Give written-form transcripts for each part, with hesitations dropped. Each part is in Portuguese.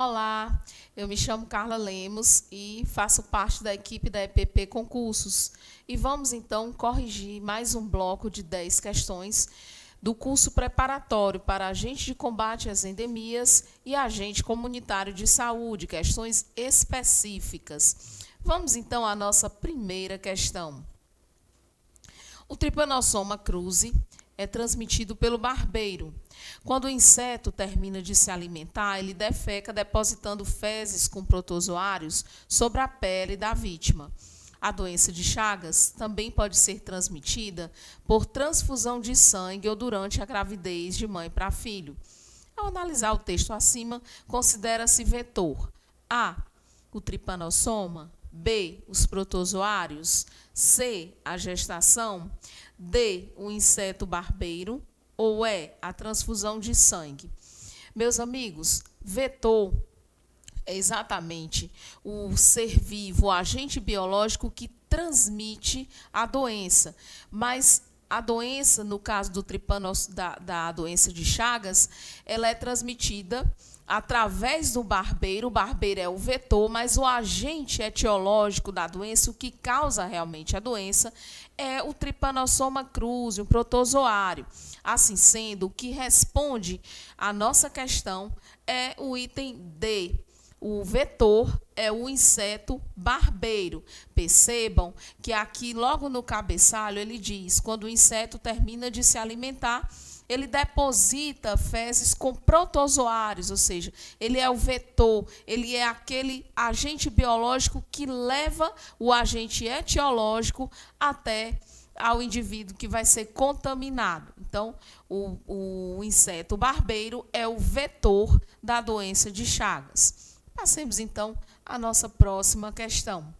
Olá, eu me chamo Carla Lemos e faço parte da equipe da EPP Concursos. E vamos então corrigir mais um bloco de 10 questões do curso preparatório para agente de combate às endemias e agente comunitário de saúde, questões específicas. Vamos então à nossa primeira questão. O Trypanosoma cruzi é transmitido pelo barbeiro. Quando o inseto termina de se alimentar, ele defeca depositando fezes com protozoários sobre a pele da vítima. A doença de Chagas também pode ser transmitida por transfusão de sangue ou durante a gravidez de mãe para filho. Ao analisar o texto acima, considera-se vetor: A, o Trypanosoma; B, os protozoários; C, a gestação; D, o inseto barbeiro; ou E, a transfusão de sangue. Meus amigos, vetor é exatamente o ser vivo, o agente biológico que transmite a doença. Mas a doença, no caso do da doença de Chagas, ela é transmitida através do barbeiro. O barbeiro é o vetor, mas o agente etiológico da doença, o que causa realmente a doença, é o Trypanosoma cruzi, um protozoário. Assim sendo, o que responde à nossa questão é o item D. O vetor é o inseto barbeiro. Percebam que aqui, logo no cabeçalho, ele diz: quando o inseto termina de se alimentar, ele deposita fezes com protozoários, ou seja, ele é o vetor, ele é aquele agente biológico que leva o agente etiológico até ao indivíduo que vai ser contaminado. Então, o inseto barbeiro é o vetor da doença de Chagas. Passemos, então, à nossa próxima questão.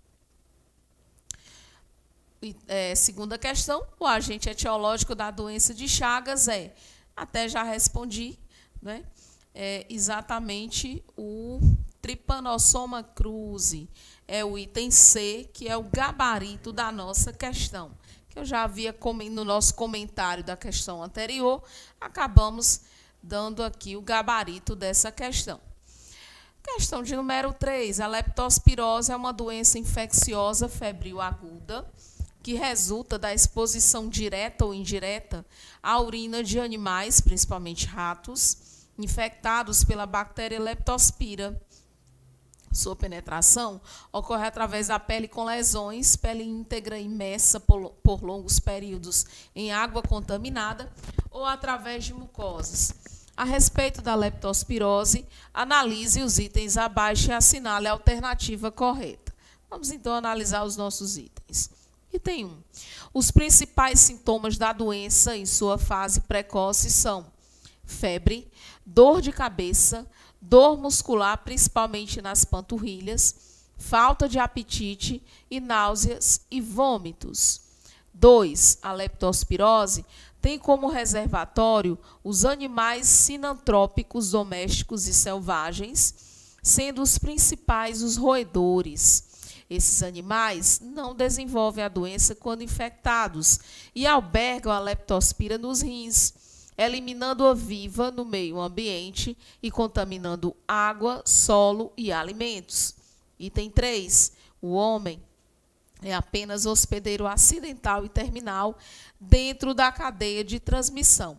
Segunda questão, o agente etiológico da doença de Chagas até já respondi, né? É exatamente o Trypanosoma cruzi. É o item C, que é o gabarito da nossa questão. Que eu já havia no nosso comentário da questão anterior, acabamos dando aqui o gabarito dessa questão. Questão de número 3. A leptospirose é uma doença infecciosa febril aguda que resulta da exposição direta ou indireta à urina de animais, principalmente ratos, infectados pela bactéria Leptospira. Sua penetração ocorre através da pele com lesões, pele íntegra imersa por longos períodos em água contaminada ou através de mucosas. A respeito da leptospirose, analise os itens abaixo e assinale a alternativa correta. Vamos então analisar os nossos itens. Item 1. Os principais sintomas da doença em sua fase precoce são febre, dor de cabeça, dor muscular, principalmente nas panturrilhas, falta de apetite e náuseas e vômitos. 2. A leptospirose tem como reservatório os animais sinantrópicos domésticos e selvagens, sendo os principais os roedores. Esses animais não desenvolvem a doença quando infectados e albergam a leptospira nos rins, eliminando-a viva no meio ambiente e contaminando água, solo e alimentos. Item 3. O homem é apenas hospedeiro acidental e terminal dentro da cadeia de transmissão.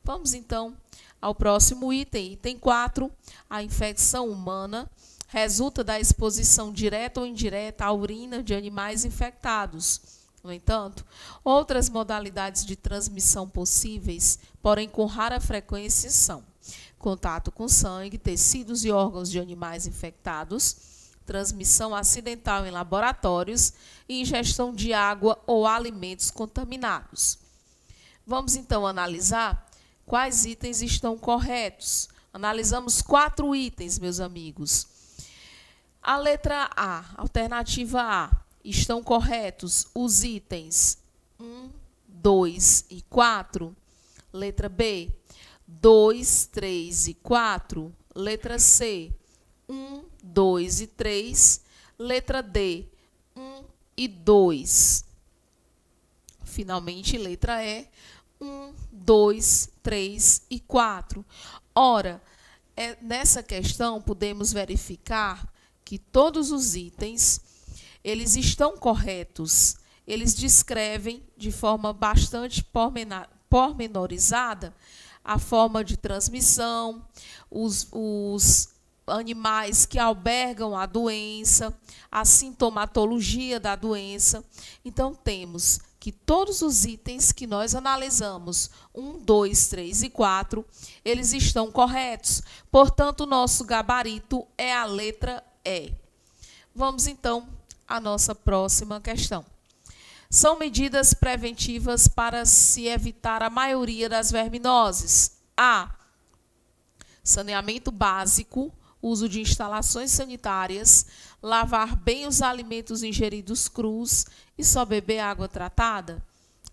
Vamos, então, ao próximo item. Item 4. A infecção humana resulta da exposição direta ou indireta à urina de animais infectados. No entanto, outras modalidades de transmissão possíveis, porém com rara frequência, são contato com sangue, tecidos e órgãos de animais infectados, transmissão acidental em laboratórios e ingestão de água ou alimentos contaminados. Vamos então analisar quais itens estão corretos. Analisamos 4 itens, meus amigos. A letra A, alternativa A, estão corretos os itens 1, 2 e 4. Letra B, 2, 3 e 4. Letra C, 1, 2 e 3. Letra D, 1 e 2. Finalmente, letra E, 1, 2, 3 e 4. Ora, nessa questão podemos verificar que todos os itens, eles estão corretos. Eles descrevem de forma bastante pormenorizada a forma de transmissão, os animais que albergam a doença, a sintomatologia da doença. Então, temos que todos os itens que nós analisamos, 1, 2, 3 e 4, eles estão corretos. Portanto, o nosso gabarito é a letra E. Vamos, então, à nossa próxima questão. São medidas preventivas para se evitar a maioria das verminoses. A. Saneamento básico, uso de instalações sanitárias, lavar bem os alimentos ingeridos crus e só beber água tratada.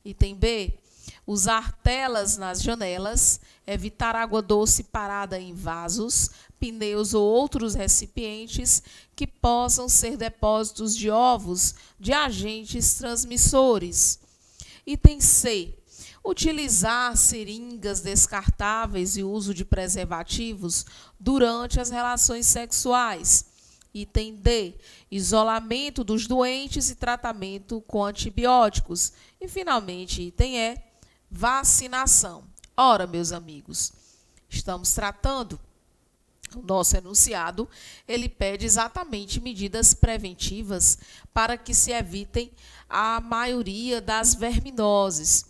Item B. Usar telas nas janelas, evitar água doce parada em vasos, pneus ou outros recipientes que possam ser depósitos de ovos de agentes transmissores. Item C. Utilizar seringas descartáveis e uso de preservativos durante as relações sexuais. Item D. Isolamento dos doentes e tratamento com antibióticos. E, finalmente, item E. Vacinação. Ora, meus amigos, estamos tratando, o nosso enunciado, ele pede exatamente medidas preventivas para que se evitem a maioria das verminoses.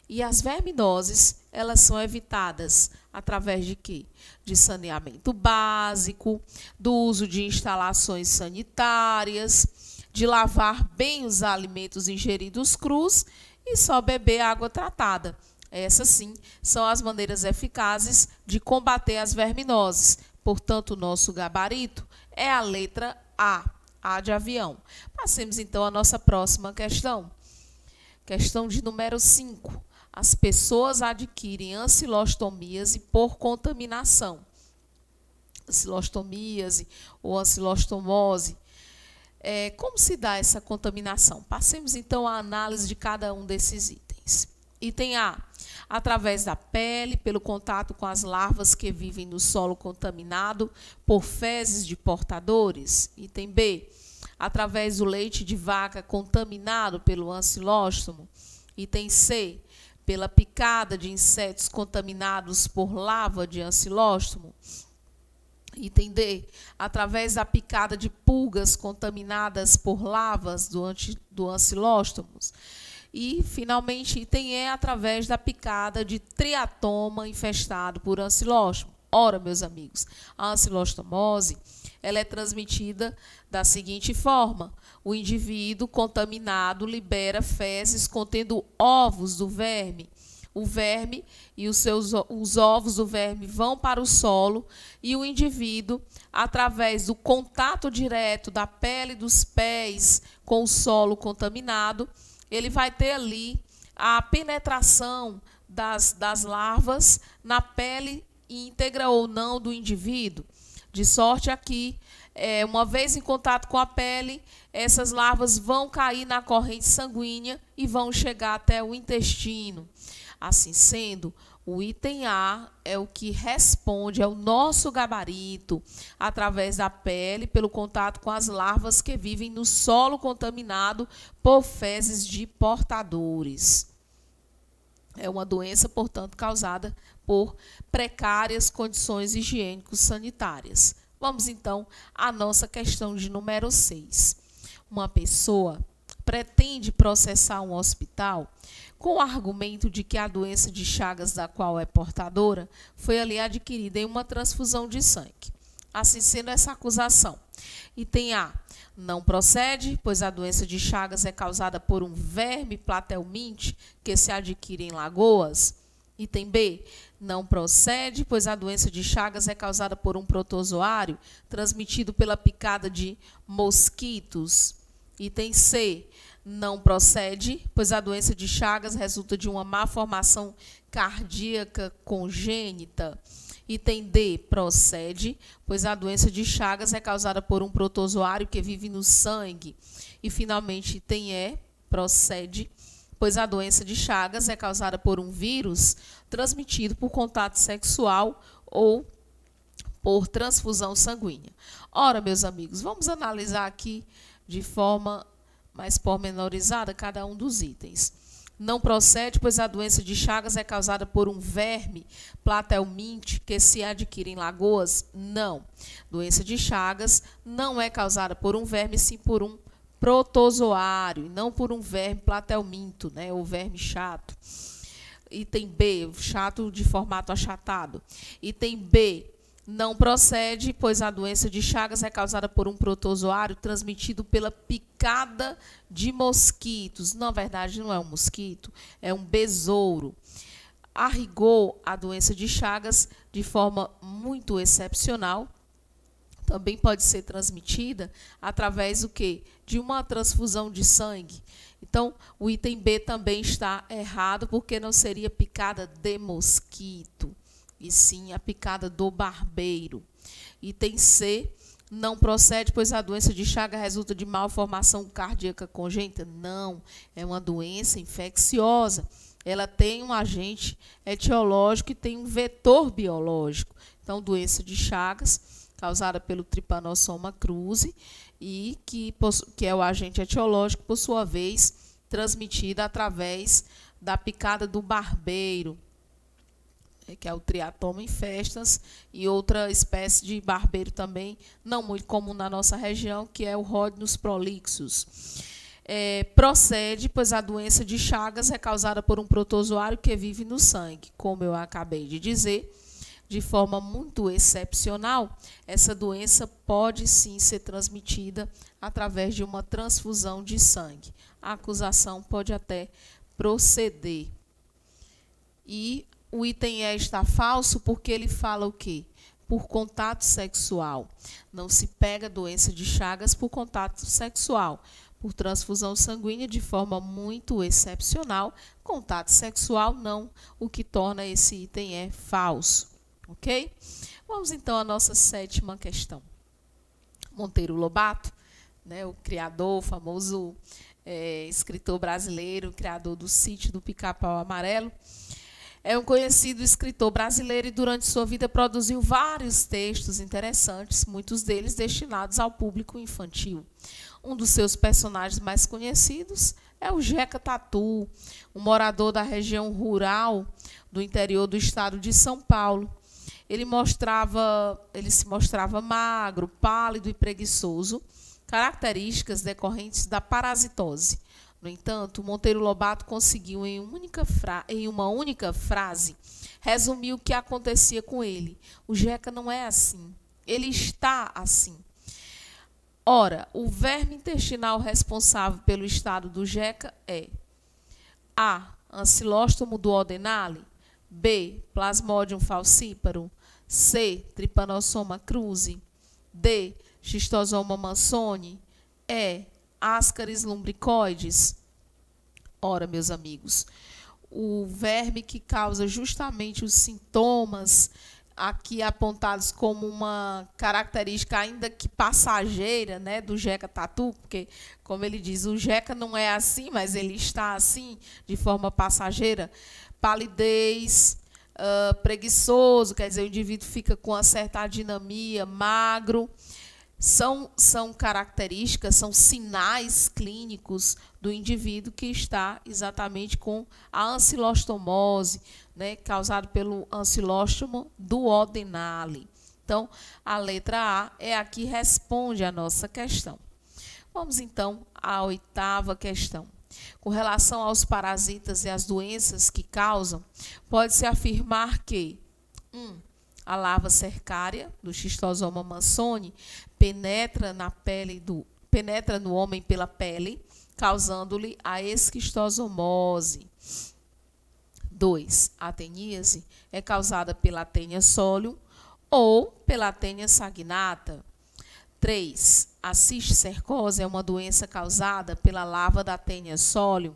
E as verminoses, elas são evitadas através de quê? De saneamento básico, do uso de instalações sanitárias, de lavar bem os alimentos ingeridos crus e só beber água tratada. Essas, sim, são as maneiras eficazes de combater as verminoses. Portanto, o nosso gabarito é a letra A de avião. Passemos, então, à nossa próxima questão. Questão de número 5. As pessoas adquirem ancilostomíase por contaminação. Ancilostomíase ou ancilostomose. Como se dá essa contaminação? Passemos, então, à análise de cada um desses itens. Item A. Através da pele, pelo contato com as larvas que vivem no solo contaminado por fezes de portadores. Item B. Através do leite de vaca contaminado pelo ancilóstomo. Item C. Pela picada de insetos contaminados por larva de ancilóstomo. Item D. Através da picada de pulgas contaminadas por larvas do ancilóstomo. E, finalmente, item E, através da picada de triatoma infestado por ancilóstomo. Ora, meus amigos, a ancilostomose, ela é transmitida da seguinte forma. O indivíduo contaminado libera fezes contendo ovos do verme. O verme e os ovos do verme vão para o solo e o indivíduo, através do contato direto da pele dos pés com o solo contaminado, ele vai ter ali a penetração das larvas na pele íntegra ou não do indivíduo. De sorte aqui, uma vez em contato com a pele, essas larvas vão cair na corrente sanguínea e vão chegar até o intestino. Assim sendo, o item A é o que responde ao nosso gabarito, através da pele, pelo contato com as larvas que vivem no solo contaminado por fezes de portadores. É uma doença, portanto, causada por precárias condições higiênico-sanitárias. Vamos, então, à nossa questão de número 6. Uma pessoa pretende processar um hospital com o argumento de que a doença de Chagas, da qual é portadora, foi ali adquirida em uma transfusão de sangue. Assim sendo, essa acusação. Item A. Não procede, pois a doença de Chagas é causada por um verme platelminte que se adquire em lagoas. Item B. Não procede, pois a doença de Chagas é causada por um protozoário transmitido pela picada de mosquitos. Item C. Não procede, pois a doença de Chagas resulta de uma malformação cardíaca congênita. Item D. Procede, pois a doença de Chagas é causada por um protozoário que vive no sangue. E, finalmente, item E. Procede, pois a doença de Chagas é causada por um vírus transmitido por contato sexual ou por transfusão sanguínea. Ora, meus amigos, vamos analisar aqui de forma mais pormenorizada cada um dos itens. Não procede, pois a doença de Chagas é causada por um verme platelminte que se adquire em lagoas? Não. Doença de Chagas não é causada por um verme, sim por um protozoário, e não por um verme platelminto, né, ou verme chato. Item B, chato de formato achatado. Item B, não procede, pois a doença de Chagas é causada por um protozoário transmitido pela picada de mosquitos. Na verdade, não é um mosquito, é um besouro. A rigor, a doença de Chagas, de forma muito excepcional, também pode ser transmitida através do quê? De uma transfusão de sangue. Então, o item B também está errado, porque não seria picada de mosquito, e sim a picada do barbeiro. Item C, não procede, pois a doença de Chagas resulta de malformação cardíaca congênita? Não, é uma doença infecciosa. Ela tem um agente etiológico e tem um vetor biológico. Então, doença de Chagas, causada pelo Trypanosoma cruzi, e que é o agente etiológico, por sua vez, transmitida através da picada do barbeiro, que é o Triatoma infestans, e outra espécie de barbeiro também, não muito comum na nossa região, que é o Rhodnus prolixus. Procede, pois a doença de Chagas é causada por um protozoário que vive no sangue. Como eu acabei de dizer, de forma muito excepcional, essa doença pode sim ser transmitida através de uma transfusão de sangue. A acusação pode até proceder. E o item E está falso porque ele fala o quê? Por contato sexual. Não se pega doença de Chagas por contato sexual. Por transfusão sanguínea, de forma muito excepcional, contato sexual não, o que torna esse item E falso. Ok? Vamos então à nossa 7ª questão. Monteiro Lobato, né, o criador, o famoso escritor brasileiro, criador do Sítio do Pica-Pau Amarelo, é um conhecido escritor brasileiro e durante sua vida produziu vários textos interessantes, muitos deles destinados ao público infantil. Um dos seus personagens mais conhecidos é o Jeca Tatu, um morador da região rural do interior do estado de São Paulo. Ele se mostrava magro, pálido e preguiçoso, características decorrentes da parasitose. No entanto, Monteiro Lobato conseguiu, em uma única frase, resumir o que acontecia com ele. O Jeca não é assim, ele está assim. Ora, o verme intestinal responsável pelo estado do Jeca é A. Ancilóstomo duodenale, B. Plasmodium falciparum, C. Trypanosoma cruzi, D. Schistosoma mansoni, E. Ascaris lumbricoides. Ora, meus amigos, o verme que causa justamente os sintomas aqui apontados como uma característica ainda que passageira, né, do Jeca Tatu, porque, como ele diz, o Jeca não é assim, mas ele está assim de forma passageira. Palidez, preguiçoso, quer dizer, o indivíduo fica com uma certa adinamia, magro. São características, são sinais clínicos do indivíduo que está exatamente com a ancilostomose, né, causado pelo ancilóstomo duodenale. Então, a letra A é a que responde a nossa questão. Vamos, então, à 8ª questão. Com relação aos parasitas e as doenças que causam, pode-se afirmar que 1. A larva cercária do Schistosoma mansoni penetra no homem pela pele, causando-lhe a esquistosomose. 2. A teníase é causada pela Taenia solium ou pela Taenia saginata. 3. A cisticercose é uma doença causada pela larva da Taenia solium.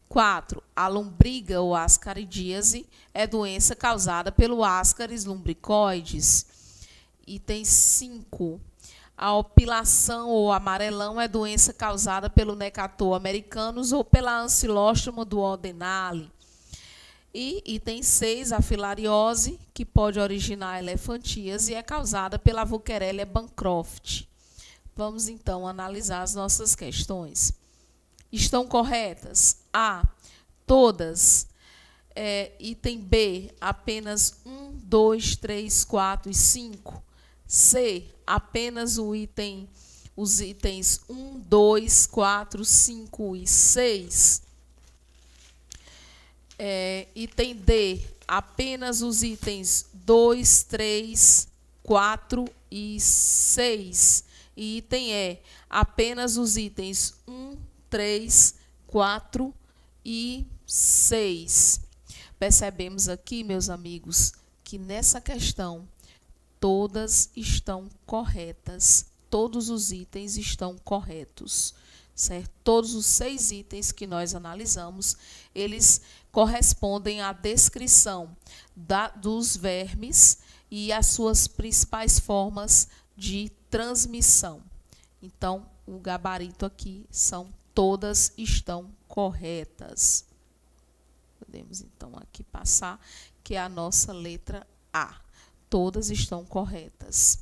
4. A lombriga ou ascaridíase é doença causada pelo Ascaris lumbricoides. Item 5. A opilação ou amarelão é doença causada pelo Necator americanus ou pela Ancilóstoma duodenale. E item 6, a filariose, que pode originar elefantíase e é causada pela Vuckerelia bancroft. Vamos, então, analisar as nossas questões. Estão corretas? A, todas. Item B, apenas 1, 2, 3, 4 e 5. C, apenas os itens 1, 2, 4, 5 e 6. Item D, apenas os itens 2, 3, 4 e 6. E item E, apenas os itens 1, 3, 4 e 6. Percebemos aqui, meus amigos, que nessa questão todas estão corretas. Todos os itens estão corretos, certo? Todos os 6 itens que nós analisamos, eles correspondem à descrição dos vermes e as suas principais formas de transmissão. Então, o gabarito aqui todas estão corretas. Podemos, então, aqui passar, que é a nossa letra A. Todas estão corretas.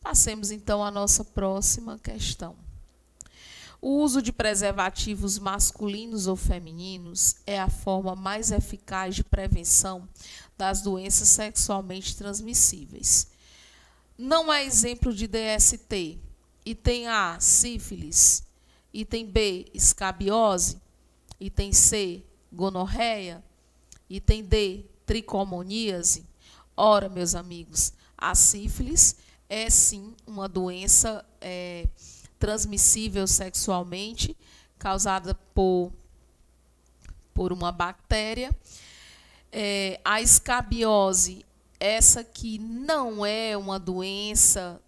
Passemos, então, à nossa próxima questão. O uso de preservativos masculinos ou femininos é a forma mais eficaz de prevenção das doenças sexualmente transmissíveis. Não é exemplo de DST. Item A, sífilis. Item B, escabiose. Item C, gonorreia. Item D, tricomoníase. Ora, meus amigos, a sífilis é sim uma doença transmissível sexualmente, causada por uma bactéria. A escabiose, essa que não é uma doença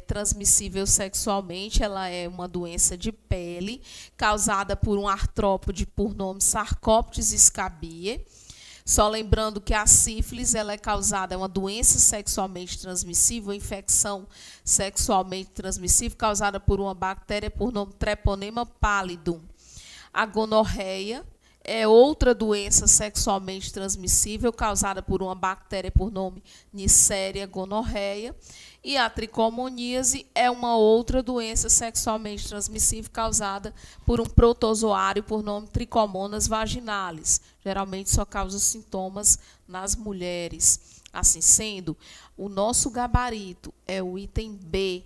transmissível sexualmente, ela é uma doença de pele, causada por um artrópode por nome Sarcoptes scabiei. Só lembrando que a sífilis ela é uma doença sexualmente transmissível, infecção sexualmente transmissível, causada por uma bactéria por nome Treponema pallidum. A gonorreia é outra doença sexualmente transmissível, causada por uma bactéria por nome Neisseria gonorreia. E a tricomoníase é uma outra doença sexualmente transmissível, causada por um protozoário por nome Trichomonas vaginalis. Geralmente só causa sintomas nas mulheres. Assim sendo, o nosso gabarito é o item B,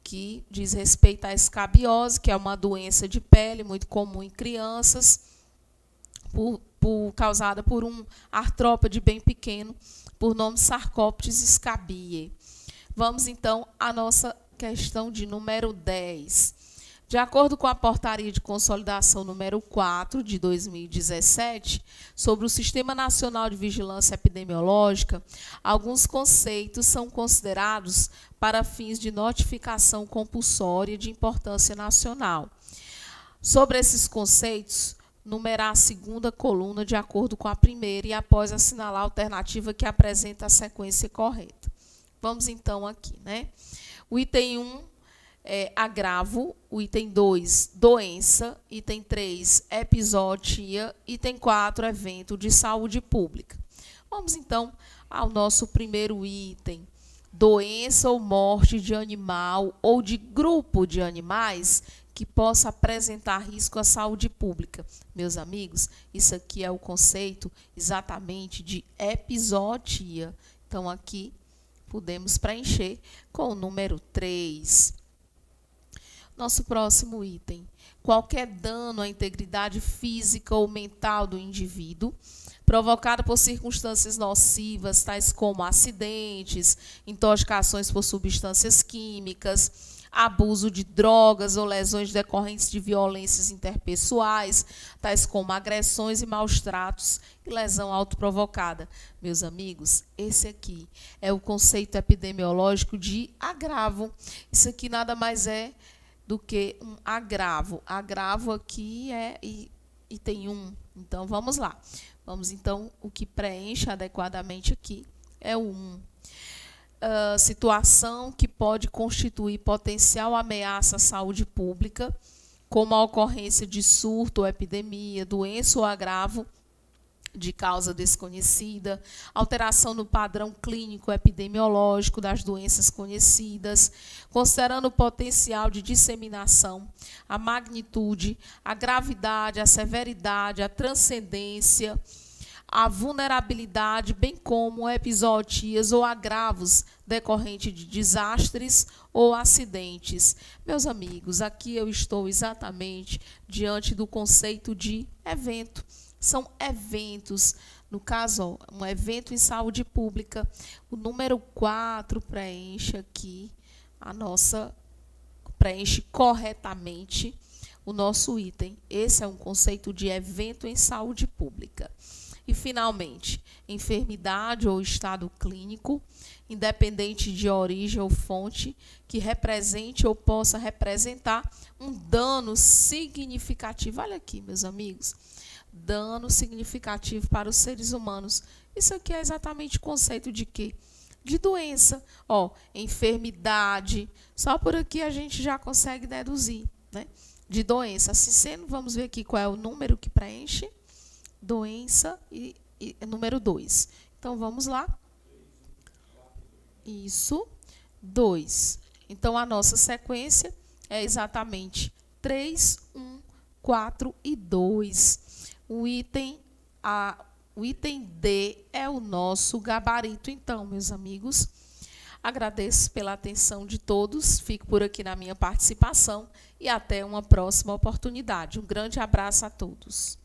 que diz respeito à escabiose, que é uma doença de pele muito comum em crianças, causada por um artrópode bem pequeno, por nome Sarcoptes scabiei. Vamos, então, à nossa questão de número 10. De acordo com a Portaria de Consolidação número 4, de 2017, sobre o Sistema Nacional de Vigilância Epidemiológica, alguns conceitos são considerados para fins de notificação compulsória de importância nacional. Sobre esses conceitos, numerar a segunda coluna de acordo com a primeira e após assinalar a alternativa que apresenta a sequência correta. Vamos, então, aqui, né? O item 1 é agravo, o item 2, doença, item 3, epizootia, item 4, evento de saúde pública. Vamos, então, ao nosso primeiro item, doença ou morte de animal ou de grupo de animais que possa apresentar risco à saúde pública. Meus amigos, isso aqui é o conceito exatamente de epizootia. Então, aqui podemos preencher com o número 3. Nosso próximo item. Qualquer dano à integridade física ou mental do indivíduo, provocado por circunstâncias nocivas, tais como acidentes, intoxicações por substâncias químicas, abuso de drogas ou lesões decorrentes de violências interpessoais, tais como agressões e maus-tratos e lesão autoprovocada. Meus amigos, esse aqui é o conceito epidemiológico de agravo. Isso aqui nada mais é do que um agravo. Agravo aqui é item 1. Então, vamos lá. Vamos, então, o que preenche adequadamente aqui é o 1. Situação que pode constituir potencial ameaça à saúde pública, como a ocorrência de surto ou epidemia, doença ou agravo de causa desconhecida, alteração no padrão clínico epidemiológico das doenças conhecidas, considerando o potencial de disseminação, a magnitude, a gravidade, a severidade, a transcendência, a vulnerabilidade, bem como epizootias ou agravos decorrentes de desastres ou acidentes. Meus amigos, aqui eu estou exatamente diante do conceito de evento. São eventos, no caso, um evento em saúde pública. O número 4 preenche aqui preenche corretamente o nosso item. Esse é um conceito de evento em saúde pública. E, finalmente, enfermidade ou estado clínico, independente de origem ou fonte, que represente ou possa representar um dano significativo. Olha aqui, meus amigos, dano significativo para os seres humanos. Isso aqui é exatamente o conceito de quê? De doença. Ó, enfermidade, só por aqui a gente já consegue deduzir, né? De doença. Assim sendo, vamos ver aqui qual é o número que preenche. Doença e número 2. Então, vamos lá. Isso, 2. Então, a nossa sequência é exatamente 3, 1, 4 e 2. O item D é o nosso gabarito. Então, meus amigos, agradeço pela atenção de todos. Fico por aqui na minha participação e até uma próxima oportunidade. Um grande abraço a todos.